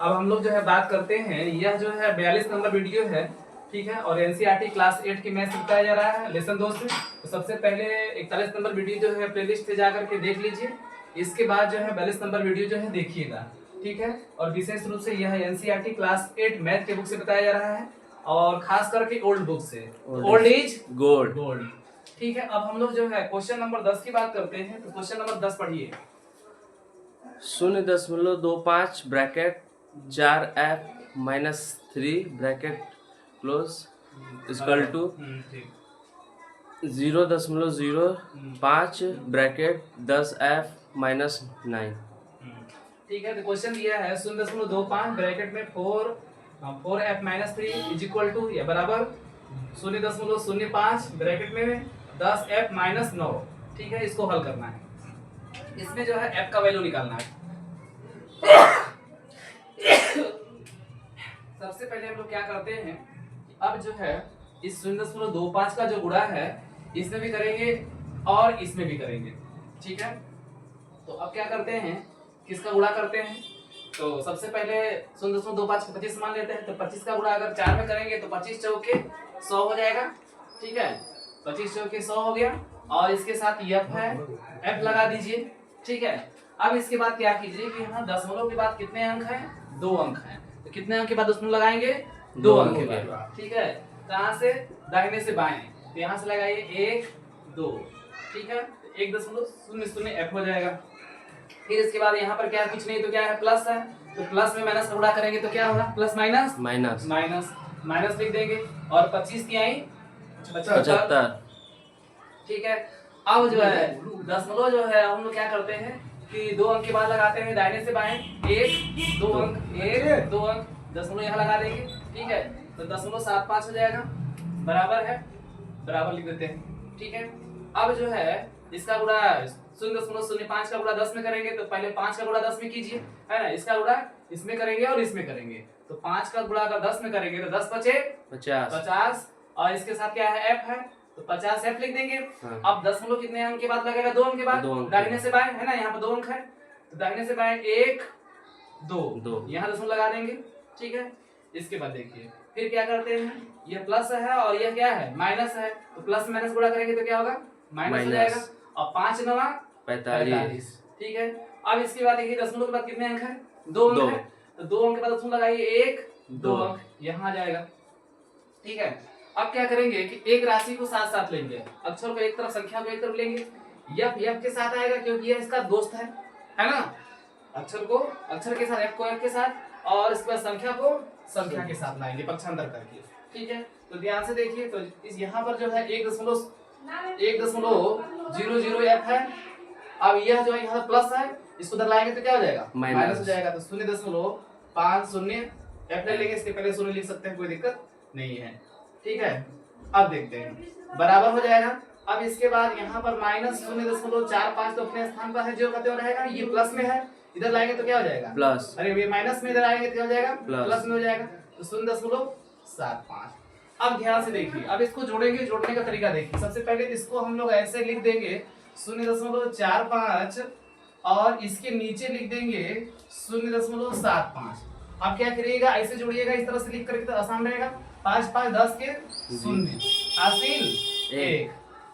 अब हम लोग जो है बात करते हैं, यह जो है 42 नंबर वीडियो है, ठीक है, और एनसीईआरटी क्लास 8 की मैथ्स बताया जा रहा है लेसन 2 से। तो सबसे पहले 41 नंबर वीडियो जो है प्लेलिस्ट पे जाकर के देख लीजिए, इसके बाद जो है 42 नंबर वीडियो जो है देखिएगा, ठीक है। और विशेष रूप से यह एनसीईआरटी क्लास 8 मैथ के बुक से बताया जा रहा है, और खास करके ओल्ड बुक से, ओल्ड इज गोल्ड। गोल्ड, ठीक है। अब हम लोग जो है क्वेश्चन नंबर 10 की बात करते हैं, तो क्वेश्चन नंबर 10 पढ़िए। 0.25 bracket 4f-3 bracket close equal to 0.05 bracket 10f-9। ठीक है, तो क्वेश्चन दिया है 0.25 ब्रैकेट में 4f-3 इज इक्वल टू या बराबर 0.05 ब्रैकेट में 10f-9, ठीक है। इसको हल करना है, इसमें जो है f का वैल्यू निकालना है। सबसे पहले हम लोग क्या करते हैं, अब जो है इस 0.25 का जो गुणा है इसमें भी करेंगे और इसमें भी करेंगे, ठीक है। तो अब क्या करते हैं, किसका गुणा करते हैं, तो सबसे पहले 0.25 को 25 मान लेते हैं, तो 25 का गुणा अगर 4 में करेंगे तो 25 चौके 100 हो जाएगा, ठीक है। 25 चौके 100 हो गया, और इसके साथ f है, f लगा दीजिए, ठीक है। अब इसके बाद क्या कीजिए कि यहाँ दशमलव के बाद कितने अंक हैं, 2 अंक हैं, तो कितने अंक के बाद दशमलव लगाएंगे, 2 अंक के बाद, ठीक है। कहाँ से, दाहिने से बाएं, तो यहाँ से लगाइए 1 2, ठीक है। 1.00 f हो जाएगा। फिर इसके बाद यहाँ पर क्या कुछ नहीं तो क्या है, प्लस है, तो प्लस में माइनस का गुणा करेंगे तो क्या होगा, plus minus minus minus minus लिख देंगे, और 25 की आई 75, ठीक है। अब जो है दशमलव जो है हम लोग क्या करते हैं कि 2 अंक के बाद लगाते हैं दाहिने से बाएं, 1 2 अंक 1 2 अंक, दशमलव यहाँ लगा देंगे, ठीक है। तो 0.75 हो जाएगा, बराबर है, बराबर लिख देते हैं, ठीक है। अब जो है इसका गुणा 0.05 का गुणा 10 में करेंगे, तो पहले 5 का गुणा 10 में कीजिए, है ना। इसका गुणा इसमें करेंगे और इसमें करेंगे, तो 5 का गुणा अगर 10 में करेंगे तो 10 बचे 50, और इसके साथ क्या है, f है, तो 50 f लिख देंगे। हाँ। अब दशमलव कितने अंक के बाद लगेगा, 2 अंक के बाद, दाहिने से बाएं, है ना, यहाँ पर 2 अंक है, तो दाहिने से बाएं 1 2, यहाँ दशमलव लगा देंगे, ठीक है। इसके बाद देखिए फिर क्या करते हैं, ये प्लस है और ये क्या है, माइनस है, तो प्लस माइनस गुणा करेंगे तो क्या होगा, माइनस हो जाएगा, और 5 9 45, ठीक है। अब इसके बाद देखिए दशमलव के बाद कितने अंक है, 2 अंक है, तो 2 अंक के बाद दशमलव लगाइए 1 2 अंक यहाँ आ जाएगा, ठीक है। अब क्या करेंगे कि एक राशि को साथ साथ लेंगे, अक्षर को एक तरफ, संख्या को एक तरफ लेंगे, f के साथ आएगा क्योंकि यह इसका दोस्त है ना। अक्षर को अक्षर के साथ, f को f के साथ, और इसके बाद संख्या को संख्या के साथ लाएंगे पक्षांतर करके, ठीक है। तो ध्यान से देखिए, तो इस यहाँ पर जो है 1.00 f है। अब यह जो है यहाँ प्लस है, इसको उधर लाएंगे तो क्या हो जाएगा, माइनस हो जाएगा, तो 0.50 f ले लेंगे, इसके पहले 0 लिख सकते हैं, कोई दिक्कत नहीं है, ठीक है। अब देखते हैं, बराबर हो जाएगा। अब इसके बाद यहाँ पर -0.45 तो अपने स्थान पर है, जो का त्यों रहेगा, ये प्लस में है, इधर लाएंगे तो क्या हो जाएगा, प्लस, अरे ये माइनस में इधर आएंगे तो क्या हो जाएगा, प्लस में हो जाएगा, तो 0.75। अब ध्यान से देखिए, अब इसको जोड़ेंगे, जोड़ने का तरीका देखिए। सबसे पहले इसको हम लोग ऐसे लिख देंगे 0.45, और इसके नीचे लिख देंगे 0.75। अब क्या करिएगा, ऐसे जोड़िएगा, इस तरह से लिख करके तो आसान रहेगा, 5 5 10 के 0, हासिल 1,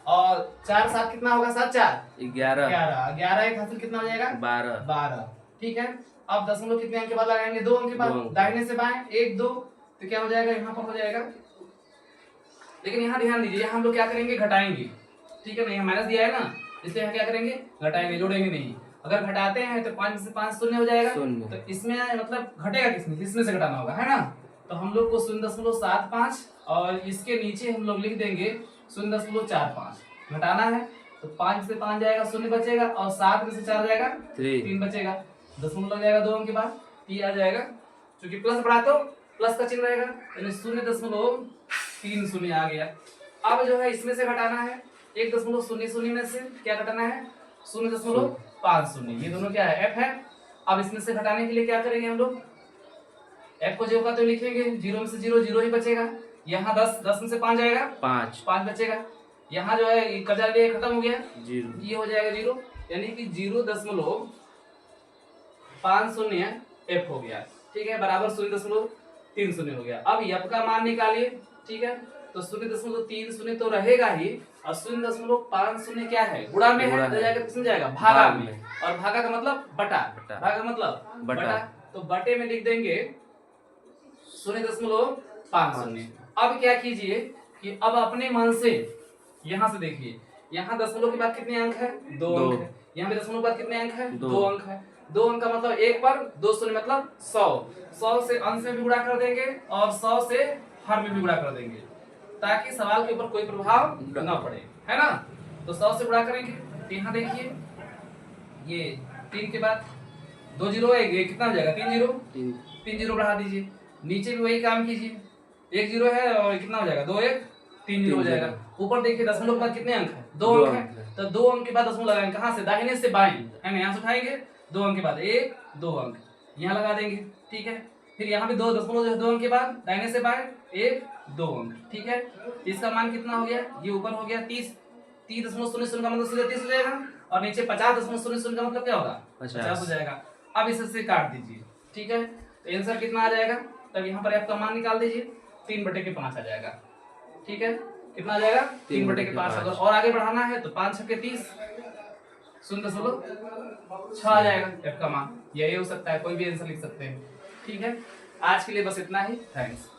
और 4 7 कितना होगा, 7 4 11 11 1 हासिल कितना हो जाएगा, 12, ठीक है। अब दशमलव कितने अंक के बाद लगाएंगे, 2 अंक के बाद, दाहिने से बाएं 1 2, तो क्या हो जाएगा, यहाँ पर हो जाएगा। लेकिन यहाँ ध्यान दीजिए, हम लोग क्या करेंगे, घटाएंगे, ठीक है ना, यहाँ माइनस दिया है ना, इसलिए यहाँ क्या करेंगे, घटाएंगे, जोड़ेंगे नहीं। अगर घटाते हैं तो 5 से 5 शून्य हो जाएगा, तो इसमें मतलब घटेगा किसमें, इसमें से घटाना होगा, है ना। तो हम लोग को 0.75, और इसके नीचे हम लोग लिख देंगे 0.45, घटाना है, तो 5 से 5 जाएगा, 0 बचेगा, और 7 में से 4 जाएगा 3 बचेगा, दशमलव लग जाएगा 2 अंक के बाद, t आ जाएगा, क्योंकि प्लस बढ़ा तो प्लस का चिन्ह रहेगा, यानी 0.30 आ गया। अब जो है इसमें से घटाना है 1.00 में से क्या घटाना है, 0.50, ये दोनों क्या है, f है। अब इसमें से घटाने के लिए क्या करेंगे हम लोग, f को जो का तो लिखेंगे, 0 में से 0 0 ही बचेगा, यहाँ 10 में से 5 जाएगा 5 बचेगा, यहाँ जो है कर्जा लिए खत्म हो गया, 0, ये हो जाएगा 0, यानी कि 0.50 f हो गया। ठीक है, बराबर 0.30 हो गया। अब f का मान निकालिए, ठीक है, तो 0.30 तो रहेगा ही, और 0.50 क्या है, गुणा में है, तो जाकर किसमें जाएगा, भागा में, और भागा का मतलब बटा, भागा का मतलब बटा, तो बटे में लिख देंगे 0.50। अब क्या कीजिए कि अब अपने मन से यहाँ से देखिए, यहाँ दशमलव के बाद कितने अंक है, 2 अंक है, यहाँ पे दशमलव के बाद कितने अंक है, 2 अंक है, 2 अंक का मतलब 1 पर 2 शून्य मतलब 100 से अंश में भी गुणा कर देंगे और 100 से हर में भी गुणा कर देंगे, ताकि सवाल के ऊपर कोई प्रभाव न पड़े, है ना। तो 100 से गुणा करेंगे, तो यहाँ देखिए ये 3 के बाद 2 जीरो है, ये कितना हो जाएगा, 3 जीरो बढ़ा दीजिए, नीचे भी वही काम कीजिए, 1 जीरो है और कितना हो जाएगा, 2 1 3 जीरो हो जाएगा। ऊपर देखिए दशमलव के बाद कितने अंक है, 2 अंक है, तो 2 अंक के बाद दशमलव लगाएंगे, कहाँ से, दाहिने से बाएं, है ना, यहाँ से उठाएंगे, 2 अंक के बाद 1 2 अंक यहाँ लगा देंगे, ठीक है। फिर यहाँ भी 2 दशमलव जो है 2 अंक के बाद दाहिने से बाएं 1 2 अंक, ठीक है। इसका मान कितना हो गया, ये ऊपर हो गया 30.00 का मतलब सीधे 30 हो जाएगा, और नीचे 50.00 का मतलब क्या होगा, 50 हो जाएगा। अब इसे काट दीजिए, ठीक है, तो आंसर कितना आ जाएगा, तब यहाँ पर आपका मान निकाल दीजिए, 3/5 आ जाएगा, ठीक है, कितना आ जाएगा, 3/5। अगर और आगे बढ़ाना है तो 5 छक्के 30, 0.6 आ जाएगा f का मान, यही हो सकता है, कोई भी आंसर लिख सकते हैं, ठीक है। आज के लिए बस इतना ही, थैंक्स।